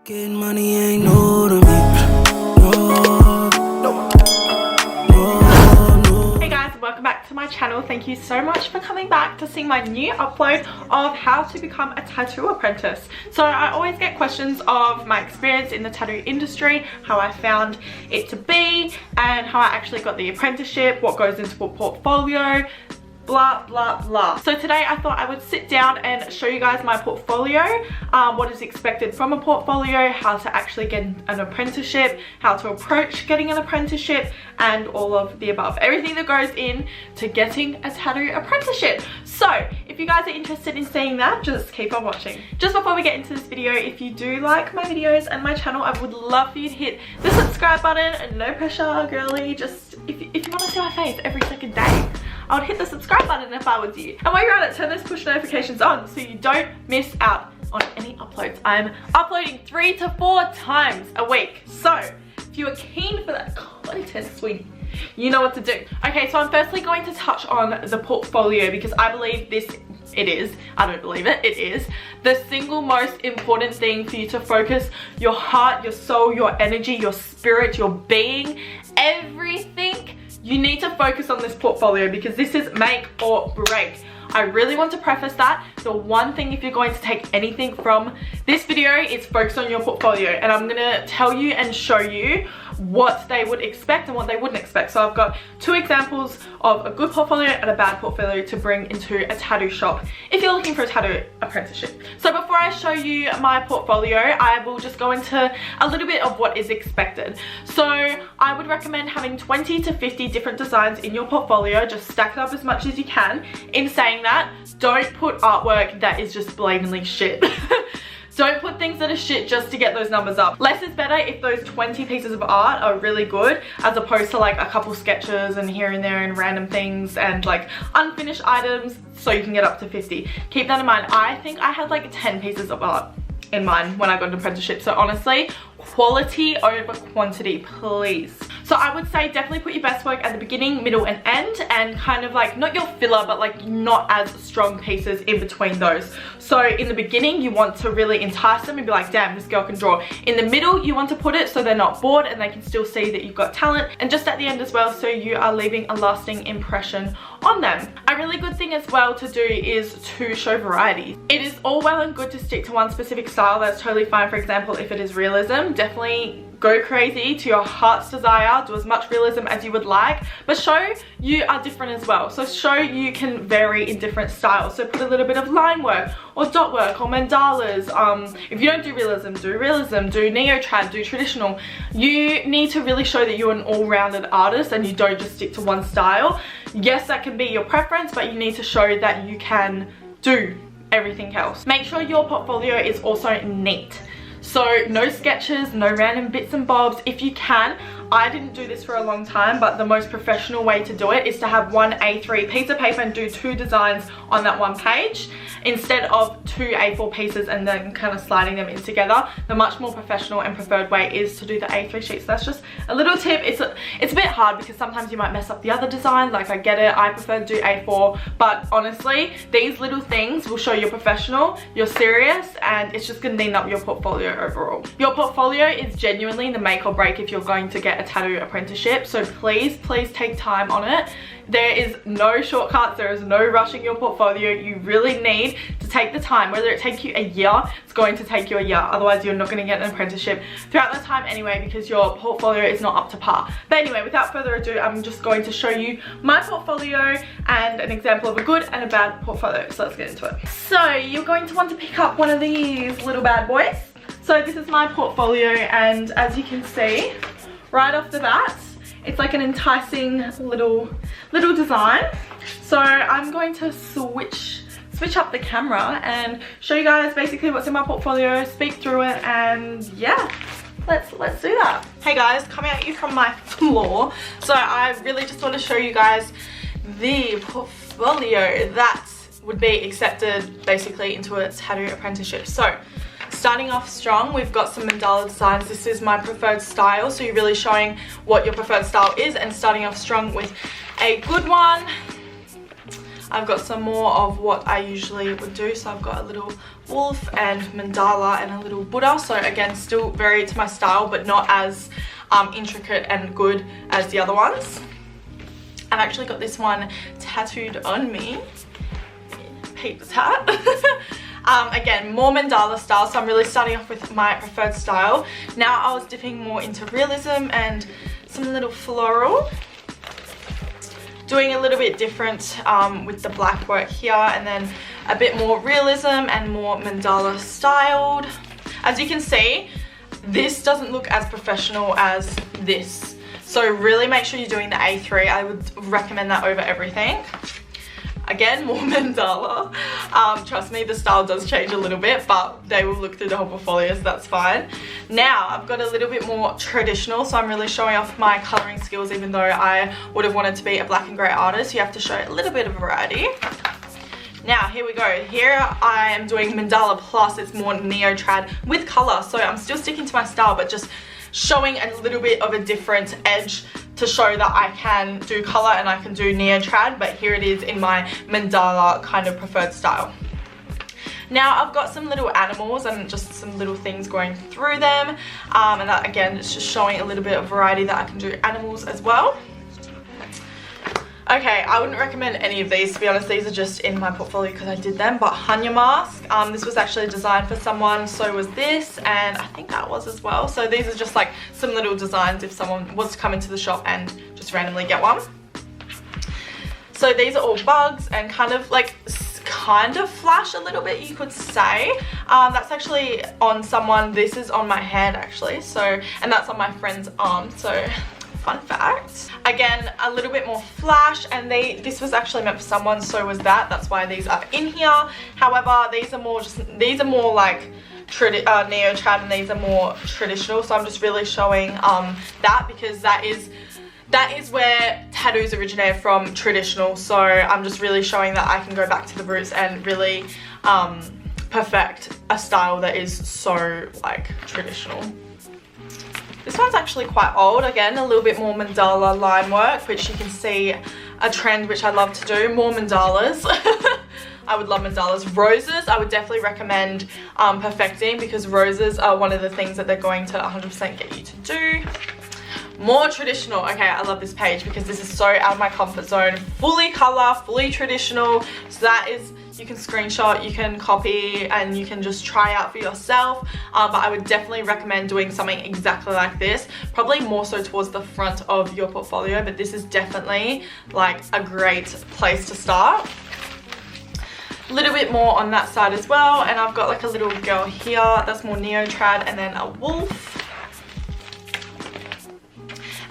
Getting money ain't new to me. Hey guys, welcome back to my channel. Thank you so much for coming back to see my new upload of how to become a tattoo apprentice. So I always get questions of my experience in the tattoo industry, how I found it to be, and how I actually got the apprenticeship, what goes into a portfolio, blah blah blah. So today I thought I would sit down and show you guys my portfolio, what is expected from a portfolio, how to actually get an apprenticeship, how to approach getting an apprenticeship, and all of the above, everything that goes in to getting a tattoo apprenticeship. So if you guys are interested in seeing that, just keep on watching. Just before we get into this video, if you do like my videos and my channel, I would love for you to hit the subscribe button. And no pressure, girly, just if you want to see my face every second day, I would hit the subscribe button if I was you. And while you're at it, turn those push notifications on so you don't miss out on any uploads. I'm uploading 3 to 4 times a week. So if you are keen for that content, sweetie, you know what to do. Okay, so I'm firstly going to touch on the portfolio because I believe I don't believe it, it is the single most important thing for you to focus your heart, your soul, your energy, your spirit, your being, everything. You need to focus on this portfolio because this is make or break. I really want to preface that the one thing, if you're going to take anything from this video, is focus on your portfolio. And I'm gonna tell you and show you what they would expect and what they wouldn't expect. So I've got 2 examples of a good portfolio and a bad portfolio to bring into a tattoo shop if you're looking for a tattoo apprenticeship. So before I show you my portfolio, I will just go into a little bit of what is expected. So I would recommend having 20 to 50 different designs in your portfolio. Just stack it up as much as you can. In saying that, don't put artwork that is just blatantly shit. Don't put things that are shit just to get those numbers up. Less is better if those 20 pieces of art are really good, as opposed to like a couple sketches and here and there and random things and like unfinished items, so you can get up to 50. Keep that in mind. I think I had like 10 pieces of art in mine when I got an apprenticeship. So honestly, quality over quantity, please. So I would say definitely put your best work at the beginning, middle and end, and kind of like not your filler, but like not as strong pieces in between those. So in the beginning, you want to really entice them and be like, damn, this girl can draw. In the middle, you want to put it so they're not bored and they can still see that you've got talent. And just at the end as well, so you are leaving a lasting impression on them. A really good thing as well to do is to show variety. It is all well and good to stick to one specific style. That's totally fine. For example, if it is realism, definitely go crazy to your heart's desire, do as much realism as you would like, but show you are different as well. So show you can vary in different styles. So put a little bit of line work or dot work or mandalas. If you don't do realism, do neo-trad, do traditional. You need to really show that you're an all-rounded artist and you don't just stick to one style. Yes, that can be your preference, but you need to show that you can do everything else. Make sure your portfolio is also neat. So no sketches, no random bits and bobs. If you can, I didn't do this for a long time, but the most professional way to do it is to have one A3 piece of paper and do 2 designs on that one page instead of 2 A4 pieces and then kind of sliding them in together. The much more professional and preferred way is to do the A3 sheets. That's just a little tip. It's a bit hard because sometimes you might mess up the other design. Like, I get it, I prefer to do A4, but honestly, these little things will show you're professional, you're serious, and it's just gonna neaten up your portfolio overall. Your portfolio is genuinely the make or break if you're going to get a tattoo apprenticeship, so please take time on it. There is no shortcuts, there is no rushing your portfolio. You really need to take the time. Whether it takes you a year, it's going to take you a year, otherwise you're not going to get an apprenticeship throughout that time anyway, because your portfolio is not up to par. But anyway, without further ado, I'm just going to show you my portfolio and an example of a good and a bad portfolio. So let's get into it. So you're going to want to pick up one of these little bad boys. So this is my portfolio, and as you can see right off the bat, it's like an enticing little design. So I'm going to switch up the camera and show you guys basically what's in my portfolio, speak through it, and yeah, let's do that. Hey guys, coming at you from my floor. So I really just want to show you guys the portfolio that would be accepted basically into a tattoo apprenticeship. So starting off strong, we've got some mandala designs. This is my preferred style, so you're really showing what your preferred style is and starting off strong with a good one. I've got some more of what I usually would do. So I've got a little wolf and mandala and a little Buddha. So again, still very to my style, but not as intricate and good as the other ones. I've actually got this one tattooed on me. Peep the tat. Again, more mandala style, so I'm really starting off with my preferred style. Now I was dipping more into realism and some little floral. Doing a little bit different with the black work here, and then a bit more realism and more mandala styled. As you can see, this doesn't look as professional as this. So really make sure you're doing the A3. I would recommend that over everything. Again, more mandala. Trust me, the style does change a little bit, but they will look through the whole portfolio, so that's fine. Now, I've got a little bit more traditional, so I'm really showing off my colouring skills, even though I would have wanted to be a black and grey artist. You have to show a little bit of variety. Now, here we go. Here I am doing mandala plus, it's more neo-trad with colour, so I'm still sticking to my style, but just showing a little bit of a different edge to show that I can do colour and I can do neo-trad, but here it is in my mandala kind of preferred style. Now I've got some little animals and just some little things going through them, and that again, it's just showing a little bit of variety that I can do animals as well. Okay, I wouldn't recommend any of these, to be honest. These are just in my portfolio because I did them, but Hanya mask. This was actually designed for someone, so was this, and I think that was as well. So these are just like some little designs if someone was to come into the shop and just randomly get one. So these are all bugs and kind of flash a little bit, you could say. That's actually on someone. This is on my hand actually, so, and that's on my friend's arm, so fun fact. Again, a little bit more flash, and this was actually meant for someone, so was that. That's why these are in here. However, these are more like neo-trad, and these are more traditional, so I'm just really showing that because that is where tattoos originated from, traditional. So I'm just really showing that I can go back to the roots and really perfect a style that is so like traditional. This one's actually quite old. Again, a little bit more mandala line work, which you can see a trend which I love to do. More mandalas. I would love mandalas. Roses, I would definitely recommend perfecting, because roses are one of the things that they're going to 100% get you to do. More traditional. Okay, I love this page because this is so out of my comfort zone. Fully colour, fully traditional. So that is, you can screenshot, you can copy, and you can just try out for yourself. But I would definitely recommend doing something exactly like this. Probably more so towards the front of your portfolio, but this is definitely like a great place to start. A little bit more on that side as well, and I've got like a little girl here that's more neo-trad, and then a wolf.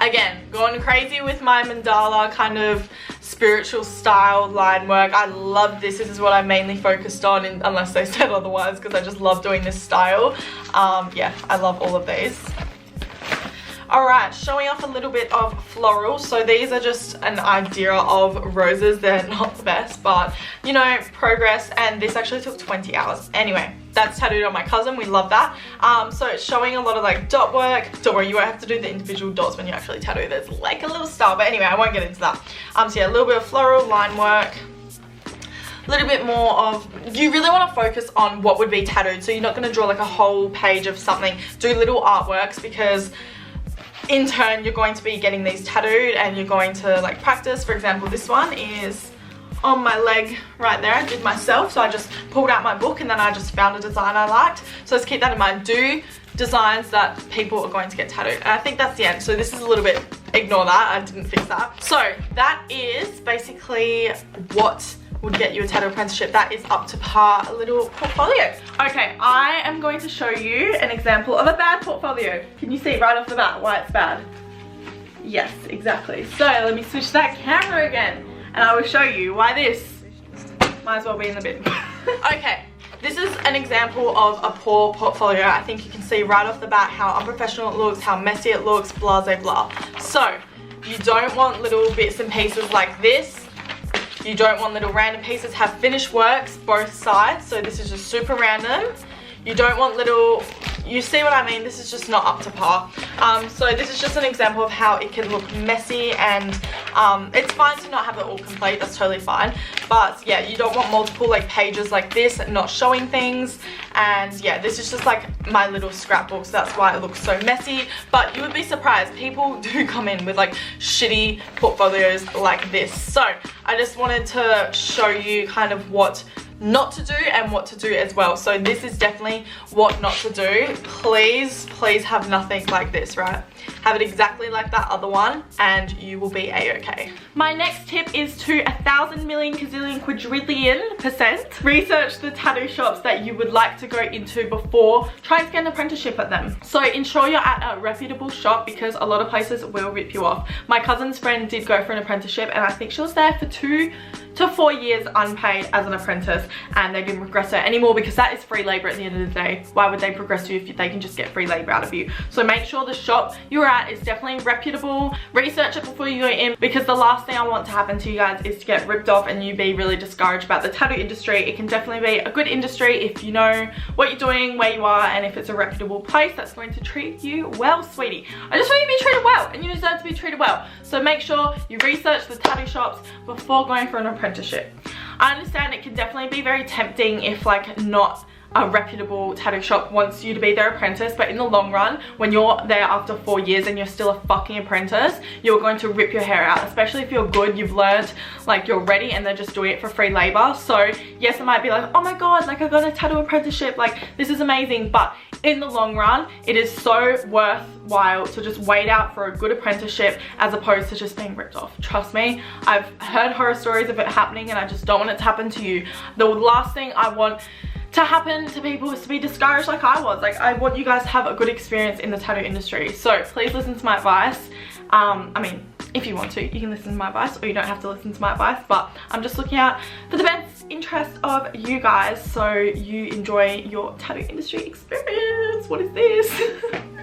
Again, going crazy with my mandala kind of spiritual style line work. I love this. This is what I mainly focused on, unless they said otherwise, because I just love doing this style. Yeah, I love all of these. Alright, showing off a little bit of floral. So these are just an idea of roses. They're not the best, but you know, progress. And this actually took 20 hours. Anyway, that's tattooed on my cousin. We love that. So it's showing a lot of like dot work. Don't worry, you won't have to do the individual dots when you actually tattoo. There's like a little style, but anyway, I won't get into that. So yeah, a little bit of floral line work. A little bit more of, you really want to focus on what would be tattooed. So you're not going to draw like a whole page of something. Do little artworks, because in turn you're going to be getting these tattooed and you're going to like practice. For example, this one is on my leg right there. I did myself, so I just pulled out my book and then I just found a design I liked. So let's keep that in mind. Do designs that people are going to get tattooed. And I think that's the end. So this is a little bit, ignore that, I didn't fix that. So that is basically what would get you a tattoo apprenticeship. That is up to par, a little portfolio. Okay, I am going to show you an example of a bad portfolio. Can you see right off the bat why it's bad? Yes, exactly. So let me switch that camera again and I will show you why this might as well be in the bin. Okay, this is an example of a poor portfolio. I think you can see right off the bat how unprofessional it looks, how messy it looks, blah, blah, blah. So you don't want little bits and pieces like this. You don't want little random pieces. Have finished works both sides, so this is just super random. You don't want little, you see what I mean? This is just not up to par. So this is just an example of how it can look messy, and it's fine to not have it all complete, that's totally fine. But yeah, you don't want multiple like pages like this not showing things. And yeah, this is just like my little scrapbook, so that's why it looks so messy. But you would be surprised, people do come in with like shitty portfolios like this. So I just wanted to show you kind of what not to do and what to do as well. So this is definitely what not to do. Please have nothing like this, right? Have it exactly like that other one and you will be a-okay. My next tip is to 1,000 million gazillion quadrillion% research the tattoo shops that you would like to go into before trying to get an apprenticeship at them. So ensure you're at a reputable shop, because a lot of places will rip you off. My cousin's friend did go for an apprenticeship and I think she was there for 2 to 4 years unpaid as an apprentice, and they didn't progress her anymore because that is free labor at the end of the day. Why would they progress you if they can just get free labor out of you? So make sure the shop you're at is definitely reputable. Research it before you go in, because the last thing I want to happen to you guys is to get ripped off and you be really discouraged about the tattoo industry. It can definitely be a good industry if you know what you're doing, where you are, and if it's a reputable place that's going to treat you well, sweetie. I just want you to be treated well, and you deserve to be treated well. So make sure you research the tattoo shops before going for an apprenticeship. I understand it can definitely be very tempting if like not a reputable tattoo shop wants you to be their apprentice, but in the long run, when you're there after 4 years and you're still a fucking apprentice, you're going to rip your hair out, especially if you're good, you've learned, like you're ready, and they're just doing it for free labor. So yes, it might be like, oh my god, like I got a tattoo apprenticeship, like this is amazing, but in the long run, it is so worthwhile to just wait out for a good apprenticeship as opposed to just being ripped off. Trust me, I've heard horror stories of it happening and I just don't want it to happen to you. The last thing I want to happen to people is to be discouraged like I was. Like, I want you guys to have a good experience in the tattoo industry. So please listen to my advice. I mean, if you want to, you can listen to my advice, or you don't have to listen to my advice, but I'm just looking out for the best interest of you guys so you enjoy your tattoo industry experience. What is this?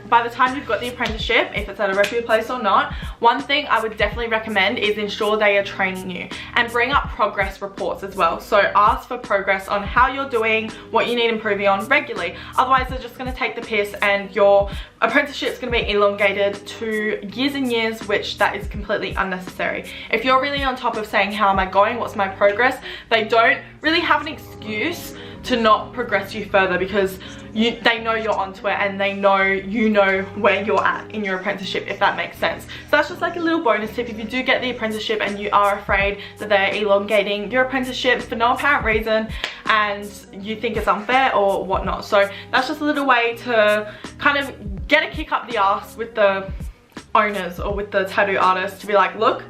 By the time you've got the apprenticeship, if it's at a reputable place or not, one thing I would definitely recommend is ensure they are training you, and bring up progress reports as well. So ask for progress on how you're doing, what you need improving on regularly. Otherwise they're just going to take the piss and your apprenticeship is going to be elongated to years and years, which that is completely unnecessary. If you're really on top of saying how am I going, what's my progress, they don't really have an excuse to not progress you further, because they know you're onto it and they know you know where you're at in your apprenticeship, if that makes sense. So that's just like a little bonus tip. If you do get the apprenticeship and you are afraid that they're elongating your apprenticeship for no apparent reason and you think it's unfair or whatnot. So that's just a little way to kind of get a kick up the arse with the owners or with the tattoo artists, to be like, look,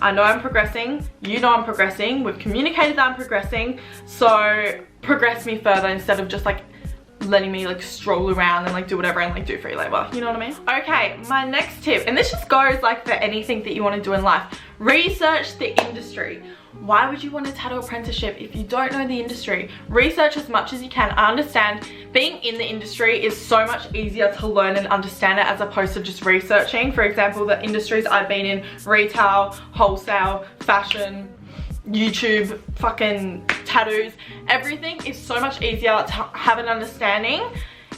I know I'm progressing, you know I'm progressing, we've communicated that I'm progressing, so progress me further instead of just like letting me like stroll around and like do whatever and like do free labor, you know what I mean? Okay, my next tip, and this just goes like for anything that you want to do in life, research the industry. Why would you want a tattoo apprenticeship if you don't know the industry? Research as much as you can. I understand being in the industry is so much easier to learn and understand it as opposed to just researching. For example, the industries I've been in, retail, wholesale, fashion, YouTube, fucking tattoos, everything is so much easier to have an understanding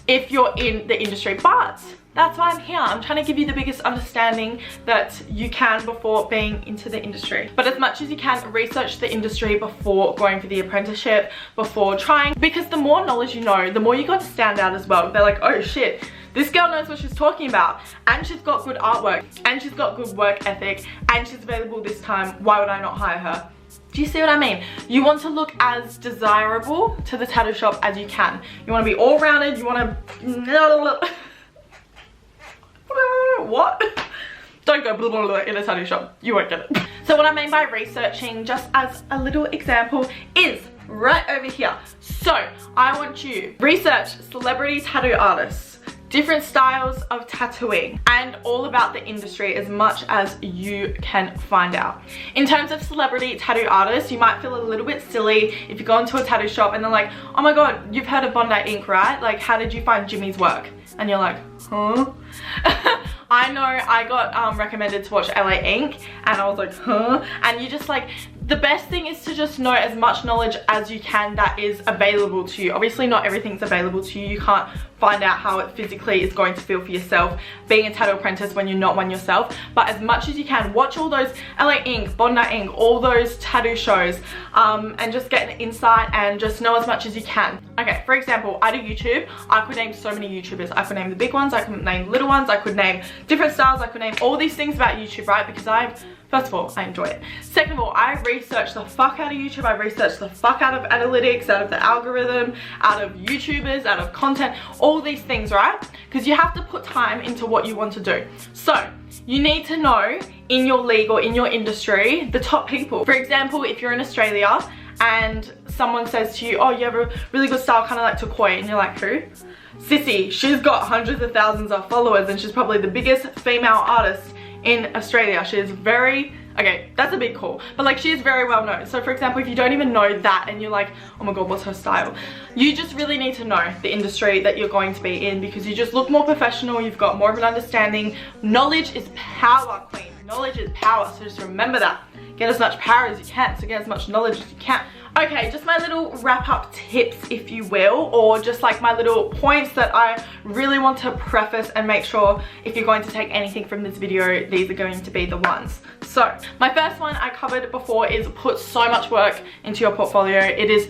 if you're in the industry. But that's why I'm here. I'm trying to give you the biggest understanding that you can before being into the industry. But as much as you can, research the industry before going for the apprenticeship, before trying, because the more knowledge you know, the more you got to stand out as well. They're like, oh shit, this girl knows what she's talking about, and she's got good artwork, and she's got good work ethic, and she's available this time. Why would I not hire her? Do you see what I mean? You want to look as desirable to the tattoo shop as you can. You want to be all rounded, you want to what? Don't go blah, blah, blah in a tattoo shop, you won't get it. So what I mean by researching, just as a little example, is right over here. So I want you to research celebrity tattoo artists, different styles of tattooing, and all about the industry as much as you can find out. In terms of celebrity tattoo artists, you might feel a little bit silly if you go into a tattoo shop and they're like, oh my god, you've heard of Bondi Ink, right? Like, how did you find Jimmy's work? And you're like, huh? I know I got recommended to watch LA Ink, and I was like, huh? And you just like, the best thing is to just know as much knowledge as you can that is available to you. Obviously not everything's available to you. You can't find out how it physically is going to feel for yourself being a tattoo apprentice when you're not one yourself. But as much as you can, watch all those LA Ink, Bondi Ink, all those tattoo shows, and just get an insight and just know as much as you can. Okay, for example, I do YouTube. I could name so many YouTubers. I could name the big ones, I could name little ones, I could name different styles, I could name all these things about YouTube, right? Because first of all, I enjoy it. Second of all, I research the fuck out of YouTube. I research the fuck out of analytics, out of the algorithm, out of YouTubers, out of content, all these things, right? Because you have to put time into what you want to do. So you need to know in your league or in your industry the top people. For example, if you're in Australia and someone says to you, oh, you have a really good style, kind of like Turquoise, and you're like, who? Sissy. She's got hundreds of thousands of followers and she's probably the biggest female artist in Australia. She is very, okay, that's a big call, but like she is very well known. So for example, if you don't even know that and you're like, oh my god, what's her style? You just really need to know the industry that you're going to be in, because you just look more professional, you've got more of an understanding. Knowledge is power, queen. Knowledge is power, so just remember that. Get as much power as you can, so get as much knowledge as you can. Okay, just my little wrap up tips, if you will, or just like my little points that I really want to preface and make sure if you're going to take anything from this video, these are going to be the ones. So my first one I covered before is put so much work into your portfolio. It is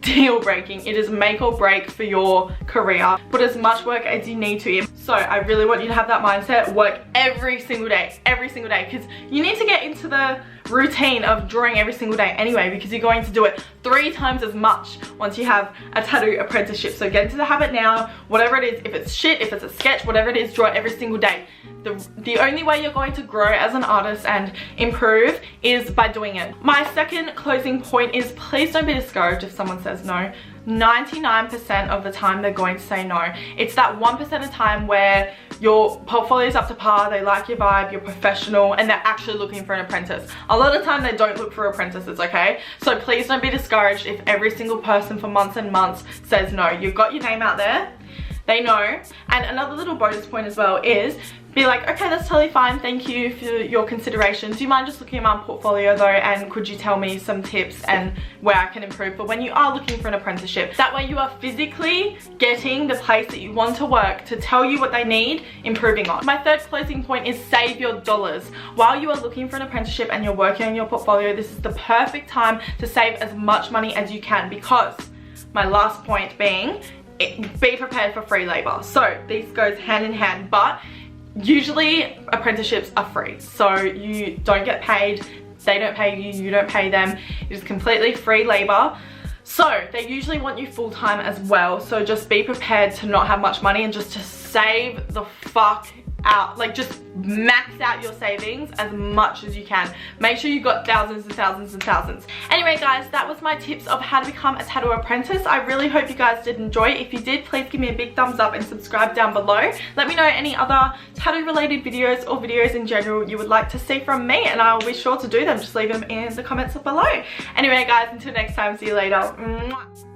deal breaking. It is make or break for your career. Put as much work as you need to in. So I really want you to have that mindset. Work every single day, because you need to get into the routine of drawing every single day anyway, because you're going to do it 3 times as much once you have a tattoo apprenticeship. So get into the habit now. Whatever it is, if it's shit, if it's a sketch, whatever it is, draw it every single day. The only way you're going to grow as an artist and improve is by doing it. My second closing point is, please don't be discouraged if someone says no. 99% of the time they're going to say no. It's that 1% of the time where your portfolio is up to par, they like your vibe, you're professional, and they're actually looking for an apprentice. A lot of the time they don't look for apprentices, okay? So please don't be discouraged if every single person for months and months says no. You've got your name out there, they know. And another little bonus point as well is, be like, okay, that's totally fine, thank you for your consideration. Do you mind just looking at my portfolio though, and could you tell me some tips and where I can improve for when you are looking for an apprenticeship? That way you are physically getting the place that you want to work to tell you what they need improving on. My third closing point is save your dollars. While you are looking for an apprenticeship and you're working on your portfolio, this is the perfect time to save as much money as you can, because my last point being, be prepared for free labor. So this goes hand in hand, but usually apprenticeships are free, so you don't get paid, they don't pay you, you don't pay them. It is completely free labor. So they usually want you full-time as well, so just be prepared to not have much money and just to save the fuck out. Like, just max out your savings as much as you can. Make sure you've got thousands and thousands and thousands. Anyway guys, that was my tips of how to become a tattoo apprentice. I really hope you guys did enjoy it. If you did, please give me a big thumbs up and subscribe down below. Let me know any other tattoo related videos or videos in general you would like to see from me, and I'll be sure to do them. Just leave them in the comments below. Anyway guys, until next time, see you later. Mwah.